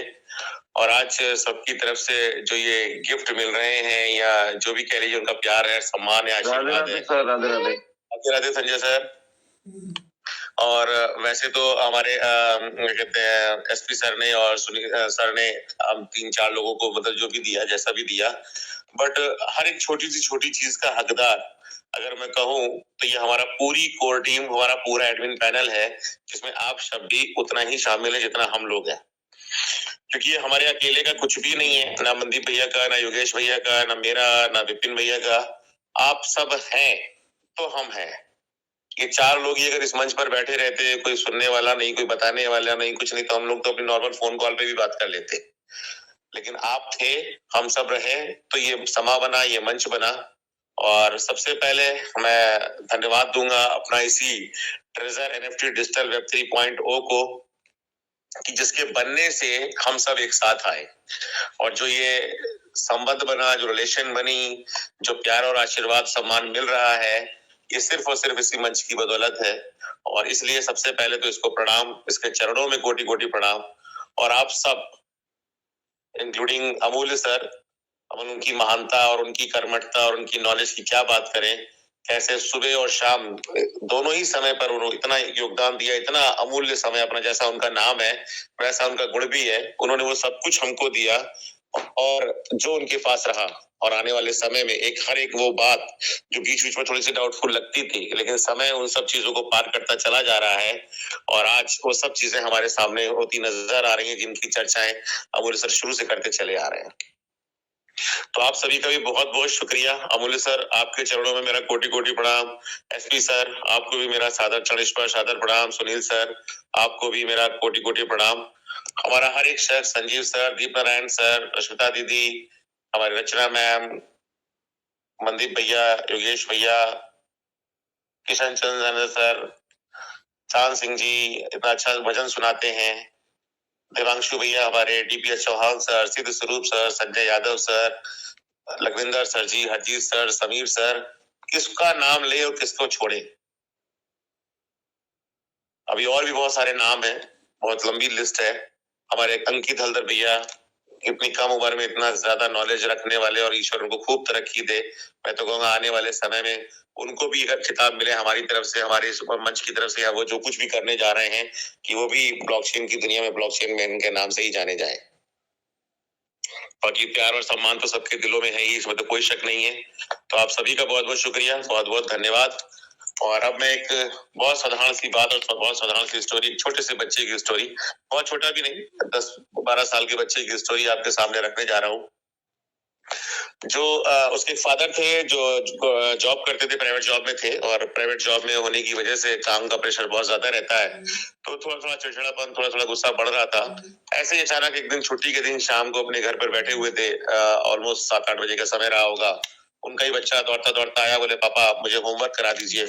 और आज सबकी तरफ से जो ये गिफ्ट मिल रहे हैं या जो भी कह लीजिए, उनका प्यार है, सम्मान है, आशीर्वाद है। सर राधे राधे। राधे राधे संजय सर। और वैसे तो हमारे क्या कहते हैं एसपी सर ने और सुनील सर ने हम 3-4 लोगों को मतलब जो भी दिया जैसा भी दिया, बट हर एक छोटी सी छोटी चीज का हकदार अगर मैं कहूं तो ये हमारा पूरी कोर टीम, हमारा पूरा एडमिन पैनल है, जिसमें आप सब भी उतना ही शामिल है जितना हम लोग हैं। क्योंकि ये हमारे अकेले का कुछ भी नहीं है, ना मनदीप भैया का, ना योगेश भैया का, ना मेरा, ना विपिन भैया का। आप सब हैं तो हम हैं। ये 4 लोग ही अगर इस मंच पर बैठे रहते, कोई सुनने वाला नहीं, कोई बताने वाला नहीं, कुछ नहीं, तो हम लोग तो अपनी नॉर्मल फोन कॉल पे भी बात कर लेते। लेकिन आप थे, हम सब रहे, तो ये समा बना, ये मंच बना। और सबसे पहले मैं धन्यवाद दूंगा अपना इसी ट्रेजर एनएफटी डिजिटल वेब 3.0 को, कि जिसके बनने से हम सब एक साथ आए और जो ये संबंध बना, जो रिलेशन बनी, जो प्यार और आशीर्वाद सम्मान मिल रहा है, ये सिर्फ और सिर्फ इसी मंच की बदौलत है। और इसलिए सबसे पहले तो इसको प्रणाम, इसके चरणों में कोटि कोटि प्रणाम। और आप सब इंक्लूडिंग अमूल्य सर, हम उनकी महानता और उनकी कर्मठता और उनकी नॉलेज की क्या बात करें, कैसे सुबह और शाम दोनों ही समय पर उन्होंने इतना योगदान दिया, इतना अमूल्य समय अपना, जैसा उनका नाम है वैसा उनका गुण भी है। उन्होंने वो सब कुछ हमको दिया और जो उनके पास रहा, और आने वाले समय में हर एक वो बात जो बीच बीच में थोड़ी सी डाउटफुल लगती थी, लेकिन समय उन सब चीजों को पार करता चला जा रहा है और आज वो सब चीजें हमारे सामने होती नजर आ रही हैं, जिनकी चर्चाएं अमूल्य सर शुरू से करते चले आ रहे हैं। तो आप सभी का भी बहुत बहुत शुक्रिया। अमूल्य सर, आपके चरणों में मेरा कोटि कोटि प्रणाम। एसपी सर, आपको भी मेरा सादर चरणस्पर्श, सादर प्रणाम। सुनील सर, आपको भी मेरा कोटि कोटि प्रणाम। हमारा हर एक शख्स, संजीव सर, दीप नारायण सर, रश्मिता दीदी, हमारी रचना मैम, मनदीप भैया, योगेश भैया, किशन चंद्र सर, चांद सिंह जी इतना अच्छा भजन सुनाते हैं, देवांशु भैया हमारे, DPS Chauhan sir, Siddh Swaroop sir, Sanjay Yadav sir, Lakhvinder sir ji, Harjeet sir, Sameer sir, किसका नाम ले और किसको छोड़े। अभी और भी बहुत सारे नाम हैं, बहुत लंबी लिस्ट है। हमारे अंकित हल्दर भैया, इतनी कम उम्र में इतना ज्यादा नॉलेज रखने वाले, और ईश्वर उनको खूब तरक्की दे। मैं तो कहूंगा आने वाले समय में उनको भी अगर खिताब मिले हमारी तरफ से, हमारे मंच की तरफ से, या वो जो कुछ भी करने जा रहे हैं, कि वो भी ब्लॉकचेन की दुनिया में ब्लॉकचेन मैन के नाम से ही जाने जाए। बाकी प्यार और सम्मान तो सबके दिलों में है ही, इसमें तो कोई शक नहीं है। तो आप सभी का बहुत बहुत शुक्रिया, बहुत बहुत धन्यवाद। और अब मैं एक बहुत साधारण सी बात और बहुत साधारण सी स्टोरी, एक छोटे से बच्चे की स्टोरी, बहुत छोटा भी नहीं, 10-12 साल के बच्चे की स्टोरी आपके सामने रखने जा रहा हूँ। जो उसके फादर थे, जो जॉब करते थे, प्राइवेट जॉब में थे, और प्राइवेट जॉब में होने की वजह से काम का प्रेशर बहुत ज्यादा रहता है, तो थोड़ा थोड़ा चिड़चिड़ापन, थोड़ा थोड़ा गुस्सा बढ़ रहा था। ऐसे ही अचानक एक दिन छुट्टी के दिन शाम को अपने घर पर बैठे हुए थे, ऑलमोस्ट 7-8 बजे का समय रहा होगा। उनका ही बच्चा दौड़ता दौड़ता आया, बोले पापा मुझे होमवर्क करा दीजिए,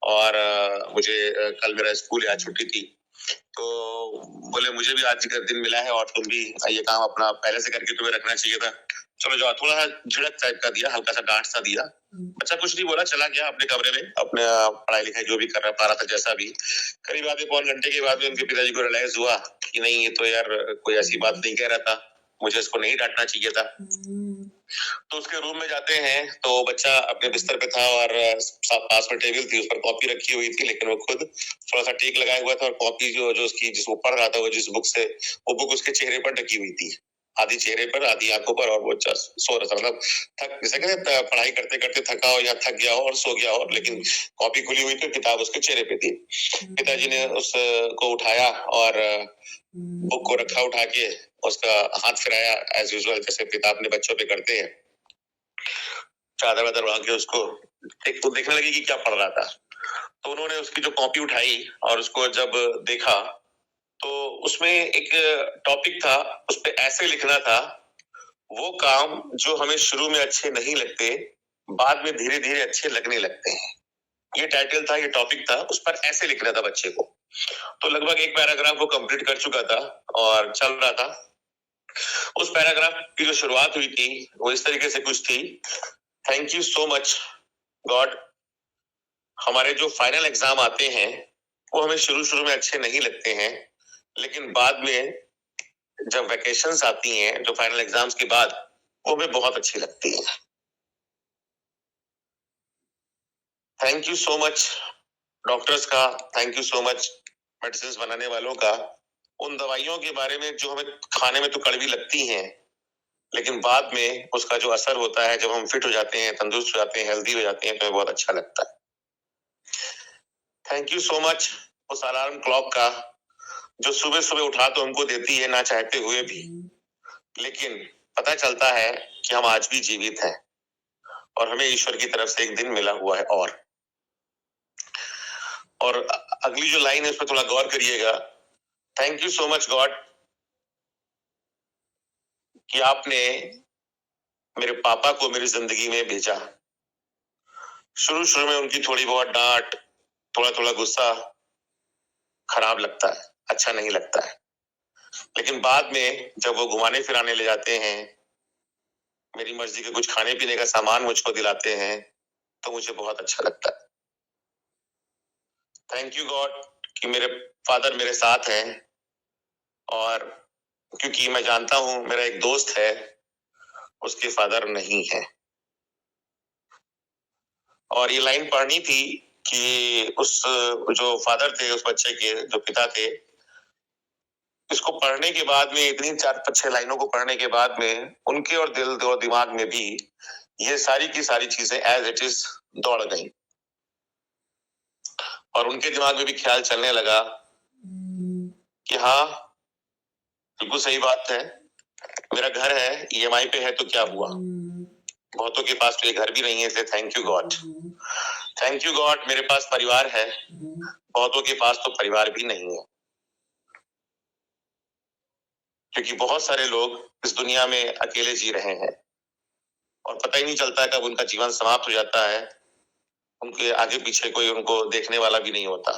और मुझे कल मेरा स्कूल या छुट्टी थी। तो बोले मुझे भी आज का दिन मिला है और तुम भी ये काम अपना पहले से करके तुम्हें रखना चाहिए था, चलो जाओ। थोड़ा सा झिड़क टाइप का दिया, हल्का सा डांट सा दिया। बच्चा कुछ नहीं बोला, चला गया अपने कमरे में, अपने पढ़ाई लिखाई जो भी कर पा रहा था जैसा भी। करीब आधे पौन घंटे के बाद में उनके पिताजी को रियलाइज हुआ कि नहीं, ये तो यार कोई ऐसी बात नहीं कह रहा था, मुझे इसको नहीं डांटना चाहिए था। तो उसके रूम में जाते हैं तो बच्चा अपने बिस्तर पे था और पास में टेबल थी, उस पर कॉपी रखी हुई थी, लेकिन वो खुद थोड़ा सा टेक लगाया हुआ था, और कॉपी जो उसकी जिसको पढ़ रहा था, वो जिस बुक से, वो बुक उसके चेहरे पर ढकी हुई थी, आधी चेहरे पर आधी आंखों पर, और वो सो रहा था, मतलब थक, जैसे कहते पढ़ाई करते करते थका हो या थक गया हो और सो गया हो, लेकिन कॉपी खुली हुई थी, किताब उसके चेहरे पे थी। पिताजी ने उसको उठाया और बुक को रखा, उठा के उसका हाथ फिराया एज यूजुअल, जैसे पिता अपने बच्चों पे करते हैं, चादर वादर उड़ा के उसको तो देखने लगी कि क्या पढ़ रहा था। तो उन्होंने उसकी जो कॉपी उठाई और उसको जब देखा, तो उसमें एक टॉपिक था, उस पे ऐसे लिखना था, वो काम जो हमें शुरू में अच्छे नहीं लगते, बाद में धीरे धीरे अच्छे लगने लगते हैं। ये टाइटल था, ये टॉपिक था, उस पर ऐसे लिखना था बच्चे को। तो लगभग एक पैराग्राफ वो कंप्लीट कर चुका था और चल रहा था। उस पैराग्राफ की जो शुरुआत हुई थी वो इस तरीके से कुछ थी, thank you so much God, हमारे जो फाइनल एग्जाम आते हैं वो हमें शुरू में अच्छे नहीं लगते हैं, लेकिन बाद में जब वैकेशंस आती हैं, जो फाइनल एग्जाम्स के बाद, वो हमें बहुत अच्छी लगती है। Thank you so much doctors का thank you so much, medicine बनाने वालों का। उन दवाइयों के बारे में जो हमें खाने में तो कड़वी लगती हैं, लेकिन बाद में उसका जो असर होता है, जब हम फिट हो जाते हैं, तंदुरुस्त हो जाते हैं, हेल्दी हो जाते हैं, तो बहुत अच्छा लगता है। थैंक यू सो मच उस अलार्म क्लॉक का, जो सुबह सुबह उठा तो हमको देती है ना चाहते हुए भी, लेकिन पता चलता है कि हम आज भी जीवित हैं और हमें ईश्वर की तरफ से एक दिन मिला हुआ है। और अगली जो लाइन है उस पर थोड़ा गौर करिएगा। Thank you so much God कि आपने मेरे पापा को मेरी जिंदगी में भेजा। शुरू शुरू में उनकी थोड़ी बहुत डांट, थोड़ा थोड़ा गुस्सा खराब लगता है, अच्छा नहीं लगता है, लेकिन बाद में जब वो घुमाने फिराने ले जाते हैं, मेरी मर्जी के कुछ खाने पीने का सामान मुझको दिलाते हैं, तो मुझे बहुत अच्छा लगता है। थैंक यू गॉड कि मेरे फादर मेरे साथ हैं, और क्योंकि मैं जानता हूं मेरा एक दोस्त है, उसके फादर नहीं है। और ये लाइन पढ़नी थी कि उस जो फादर थे, उस बच्चे के जो पिता थे, इसको पढ़ने के बाद में, इतनी 4-6 लाइनों को पढ़ने के बाद में उनके और दिल और दिमाग में भी ये सारी की सारी चीजें एज इट इज दौड़ गई, और उनके दिमाग में भी ख्याल चलने लगा कि हाँ, बिल्कुल सही बात है, मेरा घर है, EMI पे है, तो क्या हुआ? बहुतों के पास तो ये घर भी नहीं है, इसलिए thank you God. Thank you God मेरे पास परिवार है, बहुतों के पास तो परिवार भी नहीं है, क्योंकि बहुत सारे लोग इस दुनिया में अकेले जी रहे हैं और पता ही नहीं चलता कब उनका जीवन समाप्त हो जाता है, उनके आगे पीछे कोई उनको देखने वाला भी नहीं होता।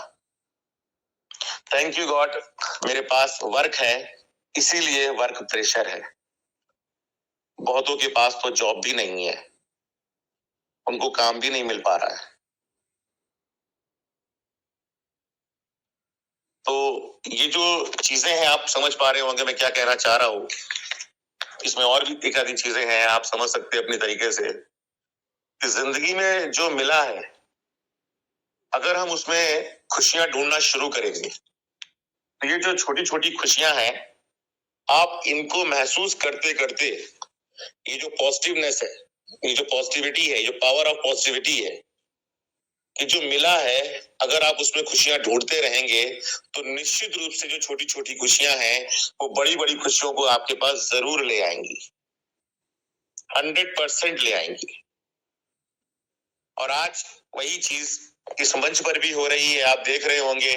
थैंक यू गॉड मेरे पास वर्क है, इसीलिए वर्क प्रेशर है। बहुतों के पास तो जॉब भी नहीं है, उनको काम भी नहीं मिल पा रहा है। तो ये जो चीजें हैं, आप समझ पा रहे होंगे मैं क्या कहना चाह रहा हूं। इसमें और भी एक आधी चीजें हैं, आप समझ सकते हैं अपनी तरीके से, कि जिंदगी में जो मिला है, अगर हम उसमें खुशियां ढूंढना शुरू करेंगे, तो ये जो छोटी छोटी खुशियां हैं, आप इनको महसूस करते करते, ये जो पॉजिटिवनेस है, ये जो पॉजिटिविटी है, ये पावर ऑफ पॉजिटिविटी है कि जो मिला है, अगर आप उसमें खुशियां ढूंढते रहेंगे, तो निश्चित रूप से जो छोटी छोटी खुशियां हैं, वो बड़ी बड़ी खुशियों को आपके पास जरूर ले आएंगी, 100% ले आएंगी। और आज वही चीज इस मंच पर भी हो रही है, आप देख रहे होंगे।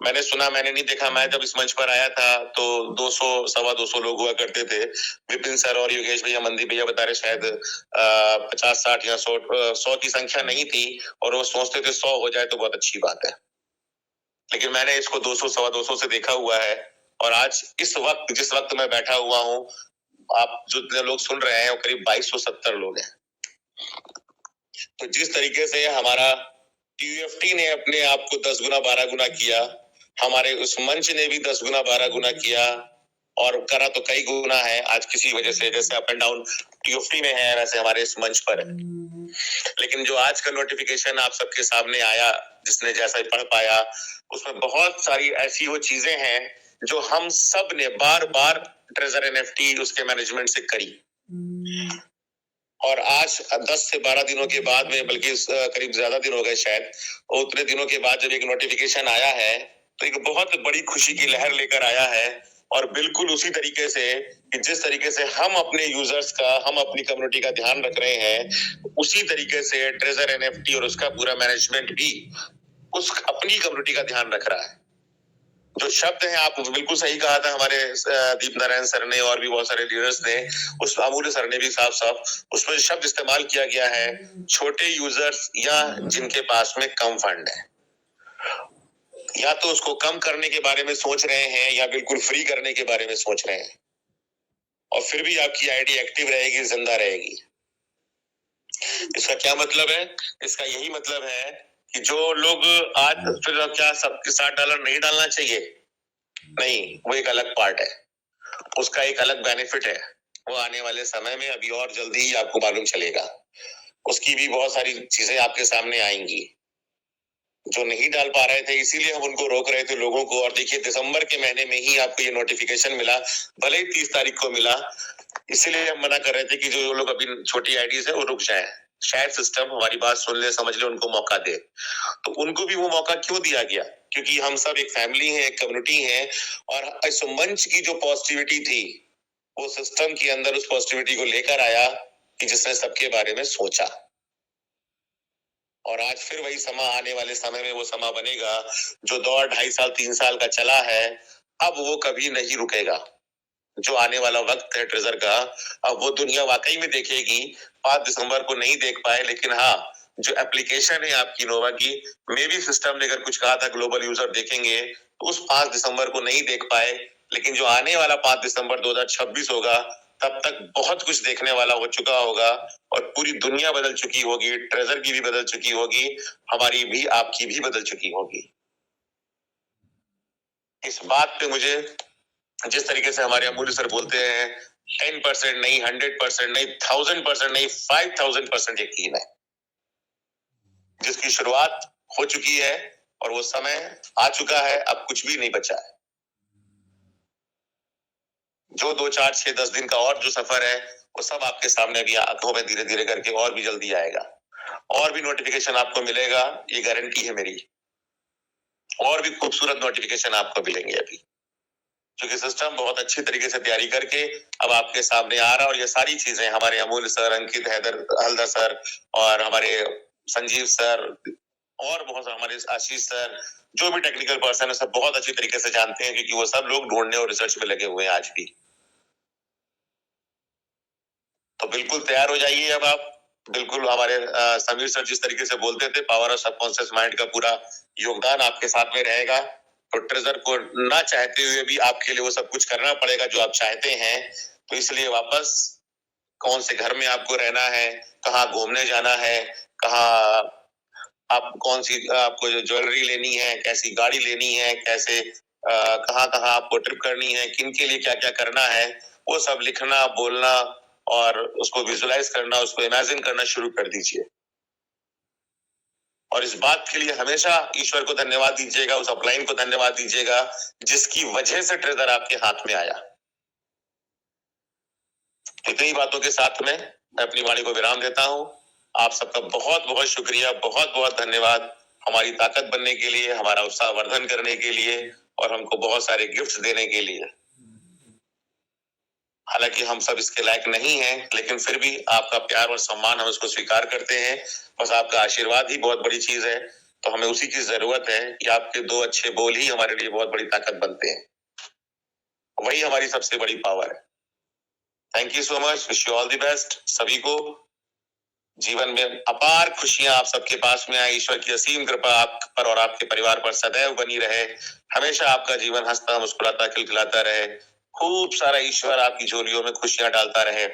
मैंने सुना, मैंने नहीं देखा, मैं जब इस मंच पर आया था तो 200 सवा 200 लोग हुआ करते थे। विपिन सर और योगेश भैया, मंदी भैया बता रहे शायद 50-60 या 100 की संख्या नहीं थी, और वो सोचते थे 100 हो जाए तो बहुत अच्छी बात है, लेकिन मैंने इसको 200 सवा 200 से देखा हुआ है। और आज इस वक्त, जिस वक्त मैं बैठा हुआ हूँ, आप जो लोग सुन रहे हैं वो करीब 2270 लोग हैं। तो जिस तरीके से हमारा TUFT ने अपने आप को 10 गुना 12 गुना किया, हमारे उस मंच ने भी 10 गुना 12 गुना किया, और करा तो कई गुना है। आज किसी वजह से, जैसे अप एंड डाउन TUFT में है, वैसे हमारे इस मंच पर है। लेकिन जो आज का नोटिफिकेशन आप सबके सामने आया, जिसने जैसा ही पढ़ पाया, उसमें बहुत सारी ऐसी वो चीजें हैं जो हम सब ने बार बार ट्रेजर NFT उसके मैनेजमेंट से करी, और आज 10 से 12 दिनों के बाद में, बल्कि करीब ज्यादा दिन हो गए शायद, उतने दिनों के बाद जब एक नोटिफिकेशन आया है, तो एक बहुत बड़ी खुशी की लहर लेकर आया है। और बिल्कुल उसी तरीके से कि जिस तरीके से हम अपने यूजर्स का, हम अपनी कम्युनिटी का ध्यान रख रहे हैं, उसी तरीके से ट्रेजर NFT और उसका पूरा मैनेजमेंट भी उस अपनी कम्युनिटी का ध्यान रख रहा है। जो शब्द है, आप बिल्कुल सही कहा था हमारे दीप नारायण सर ने, और भी बहुत सारे लीडर्स ने, उस अमूल्य सर ने भी साफ साफ उसमें शब्द इस्तेमाल किया गया है, छोटे यूजर्स या जिनके पास में कम फंड है। या तो उसको कम करने के बारे में सोच रहे हैं, या बिल्कुल फ्री करने के बारे में सोच रहे हैं, और फिर भी आपकी आईडी एक्टिव रहेगी, जिंदा रहेगी। इसका क्या मतलब है? इसका यही मतलब है कि जो लोग आज, फिर क्या सबके $60 नहीं डालना चाहिए? नहीं, वो एक अलग पार्ट है, उसका एक अलग बेनिफिट है, वो आने वाले समय में अभी और जल्दी ही आपको मालूम चलेगा। उसकी भी बहुत सारी चीजें आपके सामने आएंगी। जो नहीं डाल पा रहे थे, इसीलिए हम उनको रोक रहे थे लोगों को। और देखिए दिसंबर के महीने में ही आपको ये नोटिफिकेशन मिला, भले ही 30 तारीख को मिला, इसीलिए हम मना कर रहे थे कि जो लोग अभी छोटी आईडीज है वो रुक जाए, शायद सिस्टम हमारी बात सुन ले, समझ ले, उनको मौका दे। तो उनको भी वो मौका क्यों दिया गया? क्योंकि हम सब एक फैमिली है, एक कम्युनिटी है, और इस मंच की जो पॉजिटिविटी थी वो सिस्टम के अंदर उस पॉजिटिविटी को लेकर आया कि जिसने सबके बारे में सोचा। और आज फिर वही समा, आने वाले समय में वो समा बनेगा जो दौर 2.5 साल 3 साल का चला है, अब वो कभी नहीं रुकेगा। जो आने वाला वक्त है ट्रेजर का, अब वो दुनिया वाकई में देखेगी। 5 दिसंबर को नहीं देख पाए, लेकिन हाँ, जो एप्लीकेशन है आपकी नोवा की, मे भी सिस्टम ने अगर कुछ कहा था ग्लोबल यूजर देखेंगे, तो उस 5 दिसंबर को नहीं देख पाए, लेकिन जो आने वाला 5 दिसंबर 2026 होगा, तब तक बहुत कुछ देखने वाला हो चुका होगा और पूरी दुनिया बदल चुकी होगी, ट्रेजर की भी बदल चुकी होगी, हमारी भी, आपकी भी बदल चुकी होगी। इस बात पे मुझे जिस तरीके से हमारे अमूल्य सर बोलते हैं, 10% नहीं, 100% नहीं, 1000% नहीं, 5000% यकीन है। जिसकी शुरुआत हो चुकी है और वो समय आ चुका है, अब कुछ भी नहीं बचा है। जो 2, 4, 6, 10 दिन का और जो सफर है, वो सब आपके सामने अभी आंखों में धीरे धीरे करके और भी जल्दी आएगा, और भी नोटिफिकेशन आपको मिलेगा, ये गारंटी है मेरी। और भी खूबसूरत नोटिफिकेशन आपको मिलेंगे अभी, क्योंकि सिस्टम बहुत अच्छी तरीके से तैयारी करके अब आपके सामने आ रहा। और ये सारी चीजें हमारे अमूल्य सर, अंकित हल्दर सर, और हमारे संजीव सर, और बहुत हमारे आशीष सर, जो भी टेक्निकल पर्सन है, सब बहुत अच्छी तरीके से जानते हैं, क्योंकि वो सब लोग ढूंढने और रिसर्च में लगे हुए हैं आज भी। तो बिल्कुल तैयार हो जाइए अब आप। बिल्कुल हमारे समीर सर जिस तरीके से बोलते थे, पावर ऑफ सबकॉन्शियस माइंड का पूरा योगदान आपके साथ में रहेगा। तो ट्रेजर को ना चाहते हुए भी आपके लिए वो सब कुछ करना पड़ेगा जो आप चाहते हैं। तो इसलिए वापस कौन से घर में आपको रहना है, कहाँ घूमने जाना है, कहाँ आप कौन सी आपको ज्वेलरी लेनी है, कैसी गाड़ी लेनी है, कैसे कहाँ कहाँ आपको ट्रिप करनी है, किन के लिए क्या क्या करना है, वो सब लिखना, बोलना और उसको विजुलाइज करना, उसको इमेजिन करना शुरू कर दीजिए। और इस बात के लिए हमेशा ईश्वर को धन्यवाद दीजिएगा, उस अपलाइन को धन्यवाद दीजिएगा जिसकी वजह से ट्रेजर आपके हाथ में आया। इतनी बातों के साथ में मैं अपनी वाणी को विराम देता हूं। आप सबका बहुत बहुत शुक्रिया, बहुत बहुत धन्यवाद हमारी ताकत बनने के लिए, हमारा उत्साह वर्धन करने के लिए और हमको बहुत सारे गिफ्ट्स देने के लिए। हालांकि हम सब इसके लायक नहीं हैं, लेकिन फिर भी आपका प्यार और सम्मान हम इसको स्वीकार करते हैं। बस आपका आशीर्वाद ही बहुत बड़ी चीज है, तो हमें उसी की जरूरत है कि आपके 2 अच्छे बोल ही हमारे लिए बहुत बड़ी ताकत बनते हैं। वही हमारी सबसे बड़ी पावर है। Thank you so much, wish you all the best. सभी को जीवन में अपार खुशियां आप सबके पास में आए। ईश्वर की असीम कृपा आप पर और आपके परिवार पर सदैव बनी रहे। हमेशा आपका जीवन हंसता मुस्कुराता खिलखिलाता रहे। खूब सारा ईश्वर आपकी झोलियों में खुशियां डालता रहे।